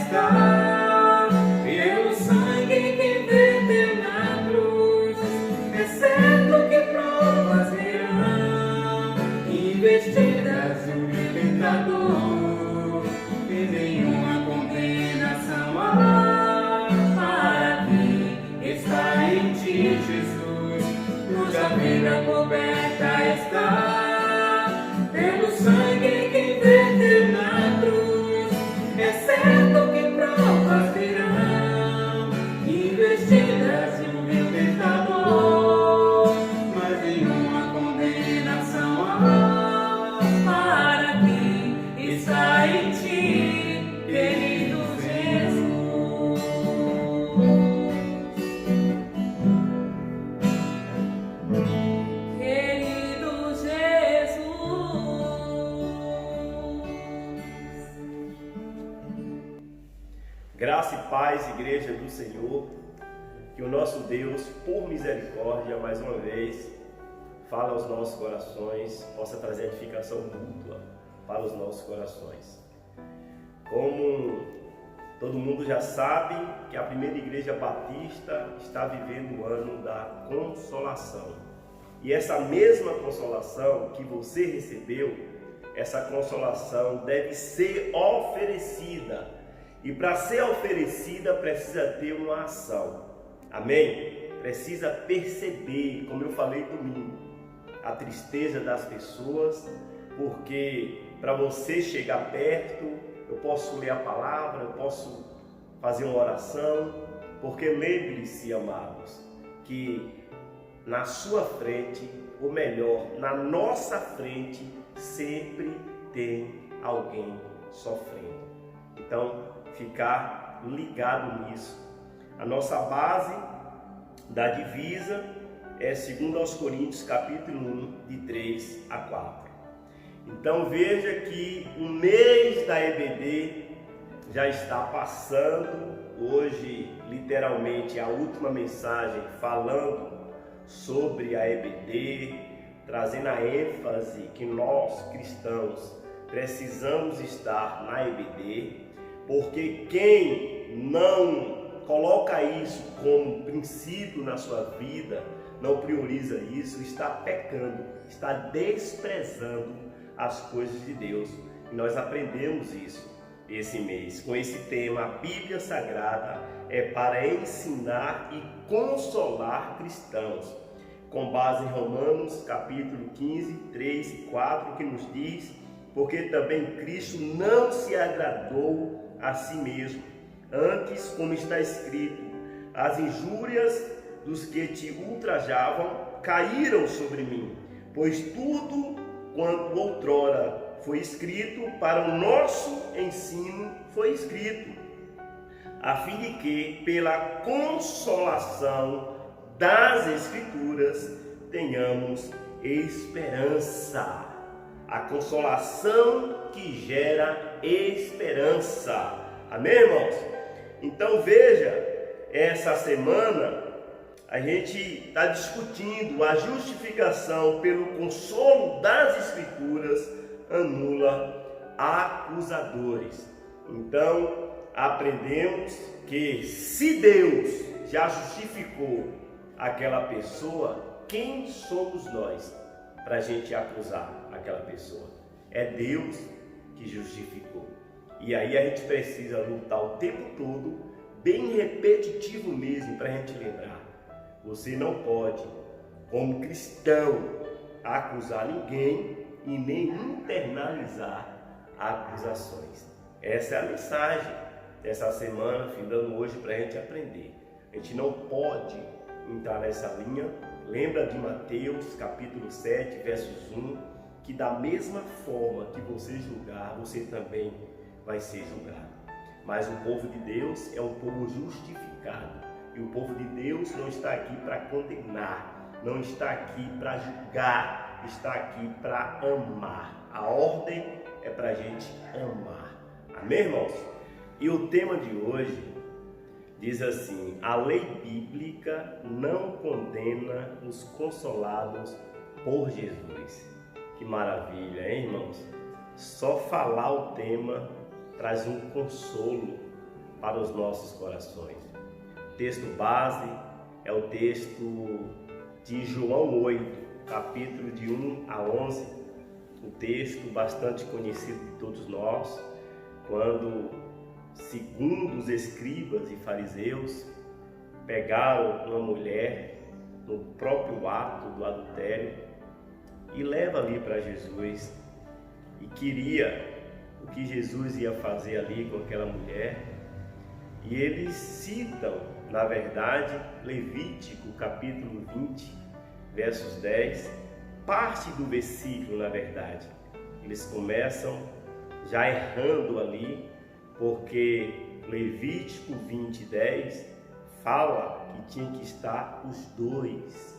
está, pelo sangue que verteu na cruz. É certo que provas virão, investidas o libertador, e nenhuma condenação há para quem está em ti, Jesus. Cuja vida coberta está, pelo sangue que verteu na cruz. É certo que provas virão, investidas em um libertador, mas nenhuma condenação há para quem está em ti, querido Jesus. Querido Jesus. Graça e paz, Igreja do Senhor, que o nosso Deus, por misericórdia, mais uma vez, fala aos nossos corações, possa trazer edificação mútua para os nossos corações. Como todo mundo já sabe, que a primeira Igreja Batista está vivendo o ano da consolação. E essa mesma consolação que você recebeu, essa consolação deve ser oferecida. E para ser oferecida precisa ter uma ação. Amém? Precisa perceber, como eu falei domingo, a tristeza das pessoas, porque para você chegar perto, eu posso ler a palavra, eu posso fazer uma oração, porque lembre-se, amados, que na sua frente, ou melhor, na nossa frente, sempre tem alguém sofrendo. Então, ficar ligado nisso. A nossa base da divisa é 2 Coríntios capítulo 1, de 3 a 4. Então veja que o mês da EBD já está passando. Hoje, literalmente, a última mensagem falando sobre a EBD, trazendo a ênfase que nós, cristãos, precisamos estar na EBD. Porque quem não coloca isso como princípio na sua vida, não prioriza isso, está pecando, está desprezando as coisas de Deus. E nós aprendemos isso esse mês, com esse tema. A Bíblia Sagrada é para ensinar e consolar cristãos, com base em Romanos capítulo 15, 3 e 4, que nos diz: porque também Cristo não se agradou a si mesmo, antes, como está escrito, as injúrias dos que te ultrajavam caíram sobre mim, pois tudo quanto outrora foi escrito para o nosso ensino foi escrito, a fim de que, pela consolação das Escrituras, tenhamos esperança. A consolação que gera esperança. Amém, irmãos? Então veja, essa semana a gente está discutindo a justificação pelo consolo das Escrituras anula acusadores. Então aprendemos que se Deus já justificou aquela pessoa, quem somos nós para a gente acusar aquela pessoa? É Deus que justificou. E aí a gente precisa lutar o tempo todo, bem repetitivo mesmo, para a gente lembrar. Você não pode, como cristão, acusar ninguém e nem internalizar acusações. Essa é a mensagem dessa semana, findando hoje, para a gente aprender. A gente não pode entrar nessa linha. Lembra de Mateus capítulo 7, versos 1, que da mesma forma que você julgar, você também vai ser julgado. Mas o povo de Deus é um povo justificado. E o povo de Deus não está aqui para condenar, não está aqui para julgar, está aqui para amar. A ordem é para a gente amar. Amém, irmãos? E o tema de hoje diz assim: a lei bíblica não condena os consolados por Jesus. Que maravilha, hein, irmãos? Só falar o tema traz um consolo para os nossos corações. O texto base é o texto de João 8, capítulo de 1 a 11, um texto bastante conhecido de todos nós, quando, segundo os escribas e fariseus, pegaram uma mulher no próprio ato do adultério e levam ali para Jesus e queria o que Jesus ia fazer ali com aquela mulher. E eles citam, na verdade, Levítico capítulo 20, versos 10, parte do versículo, na verdade. Eles começam já errando ali, porque Levítico 20, 10 fala que tinha que estar os dois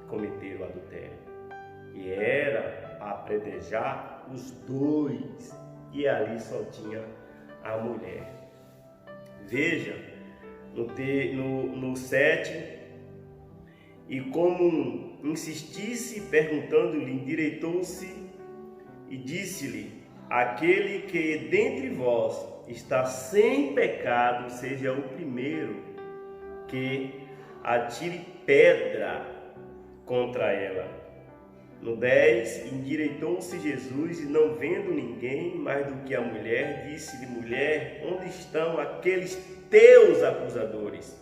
que cometeram o adultério. E era para apredejar os dois, e ali só tinha a mulher. Veja, no 7, e como insistisse, perguntando-lhe, endireitou-se e disse-lhe: aquele que dentre vós está sem pecado, seja o primeiro que atire pedra contra ela. No 10, endireitou-se Jesus e, não vendo ninguém mais do que a mulher, disse-lhe: mulher, onde estão aqueles teus acusadores?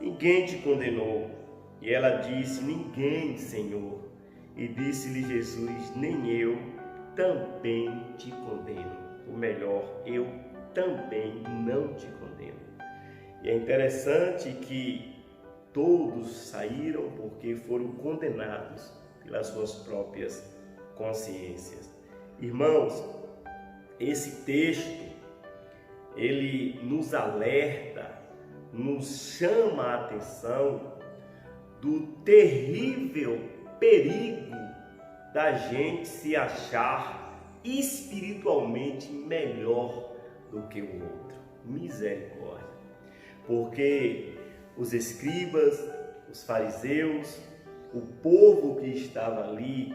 Ninguém te condenou. E ela disse: ninguém, Senhor. E disse-lhe Jesus: nem eu também te condeno. Ou melhor, eu também não te condeno. E é interessante que todos saíram porque foram condenados pelas suas próprias consciências. Irmãos, esse texto, ele nos alerta, nos chama a atenção do terrível perigo da gente se achar espiritualmente melhor do que o outro. Misericórdia. Porque os escribas, os fariseus, o povo que estava ali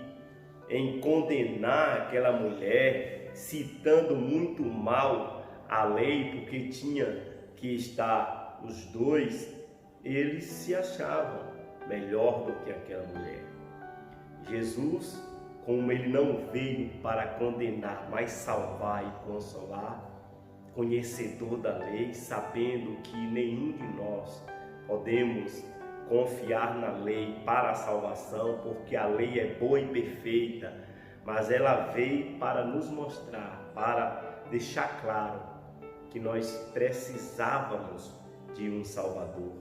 em condenar aquela mulher, citando muito mal a lei, porque tinha que estar os dois, eles se achavam melhor do que aquela mulher. Jesus, como ele não veio para condenar, mas salvar e consolar, conhecedor da lei, sabendo que nenhum de nós podemos confiar na lei para a salvação, porque a lei é boa e perfeita, mas ela veio para nos mostrar, para deixar claro que nós precisávamos de um Salvador,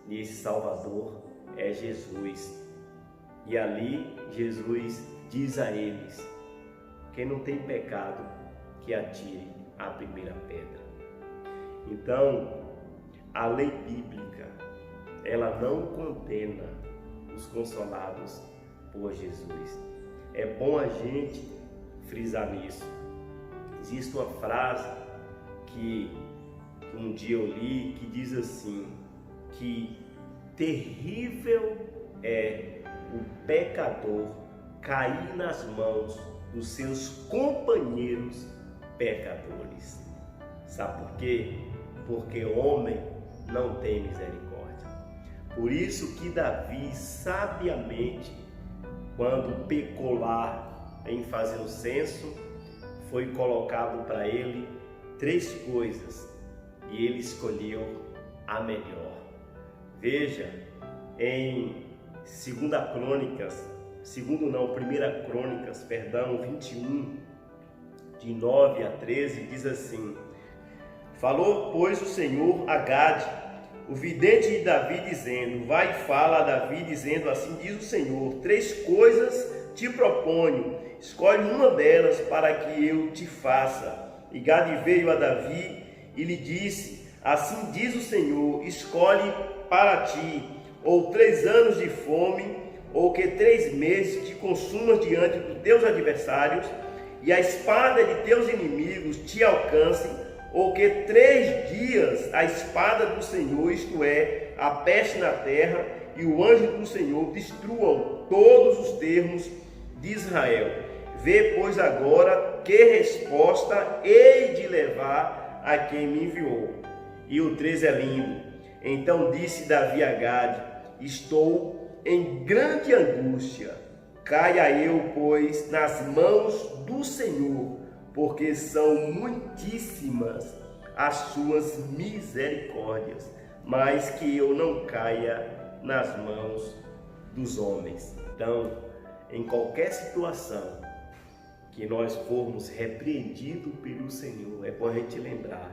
e esse Salvador é Jesus. E ali Jesus diz a eles: quem não tem pecado, que atire a primeira pedra. Então, a lei bíblica, ela não condena os consolados por Jesus. É bom a gente frisar nisso. Existe uma frase que um dia eu li que diz assim, que terrível é o pecador cair nas mãos dos seus companheiros pecadores. Sabe por quê? Porque homem não tem misericórdia. Por isso que Davi, sabiamente, quando pecou lá em fazer o censo, foi colocado para ele 3 coisas e ele escolheu a melhor. Veja, em 1 Crônicas, 21, de 9 a 13, diz assim: falou, pois, o Senhor a Gade, o vidente de Davi, dizendo: vai e fala a Davi, dizendo: assim diz o Senhor, 3 coisas te proponho, escolhe uma delas para que eu te faça. E Gade veio a Davi e lhe disse: assim diz o Senhor, escolhe para ti, ou 3 anos de fome, ou que 3 meses te consumas diante dos teus adversários, e a espada de teus inimigos te alcance, ou que 3 dias a espada do Senhor, isto é, a peste na terra, e o anjo do Senhor destruam todos os termos de Israel. Vê, pois, agora que resposta hei de levar a quem me enviou. E o 13 é lindo. Então disse Davi a Gade: estou em grande angústia. Caia eu, pois, nas mãos do Senhor, porque são muitíssimas as suas misericórdias, mas que eu não caia nas mãos dos homens. Então, em qualquer situação que nós formos repreendidos pelo Senhor, é bom a gente lembrar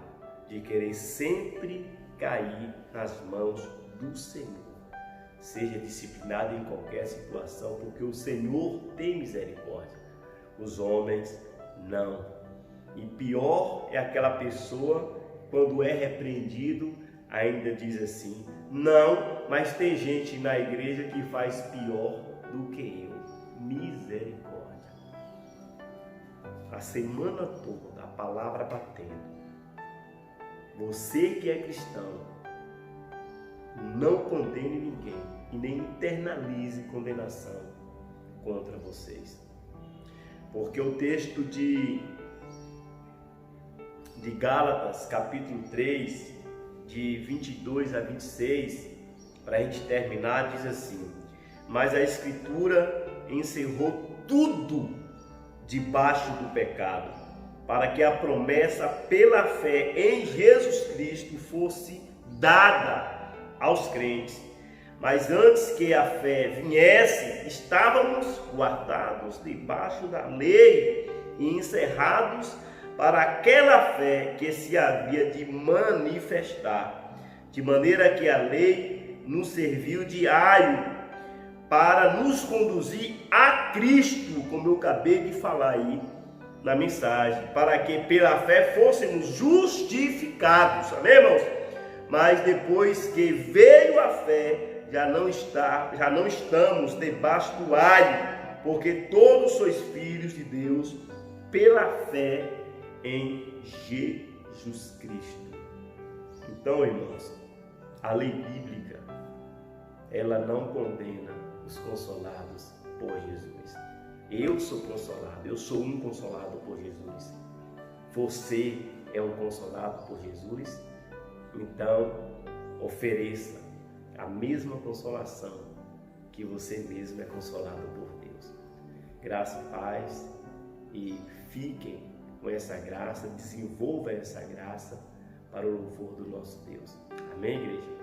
de querer sempre cair nas mãos do Senhor. Seja disciplinado em qualquer situação, porque o Senhor tem misericórdia. Os homens não. E pior é aquela pessoa, quando é repreendido, ainda diz assim: não, mas tem gente na igreja que faz pior do que eu. Misericórdia. A semana toda, a palavra batendo. Você que é cristão, não condene ninguém e nem internalize condenação contra vocês. Porque o texto de Gálatas, capítulo 3, de 22 a 26, para a gente terminar, diz assim: mas a Escritura encerrou tudo debaixo do pecado, para que a promessa pela fé em Jesus Cristo fosse dada aos crentes. Mas antes que a fé viesse, estávamos guardados debaixo da lei e encerrados para aquela fé que se havia de manifestar, de maneira que a lei nos serviu de aio para nos conduzir a Cristo, como eu acabei de falar aí na mensagem, para que pela fé fôssemos justificados, amém, irmãos? Mas depois que veio a fé, já não estamos debaixo do aio, porque todos sois filhos de Deus pela fé em Jesus Cristo. Então, irmãos, a lei bíblica, ela não condena os consolados por Jesus. Eu sou consolado, eu sou um consolado por Jesus. Você é um consolado por Jesus? Então, ofereça a mesma consolação que você mesmo é consolado por Deus. Graça e paz, e fiquem com essa graça, desenvolva essa graça para o louvor do nosso Deus. Amém, igreja?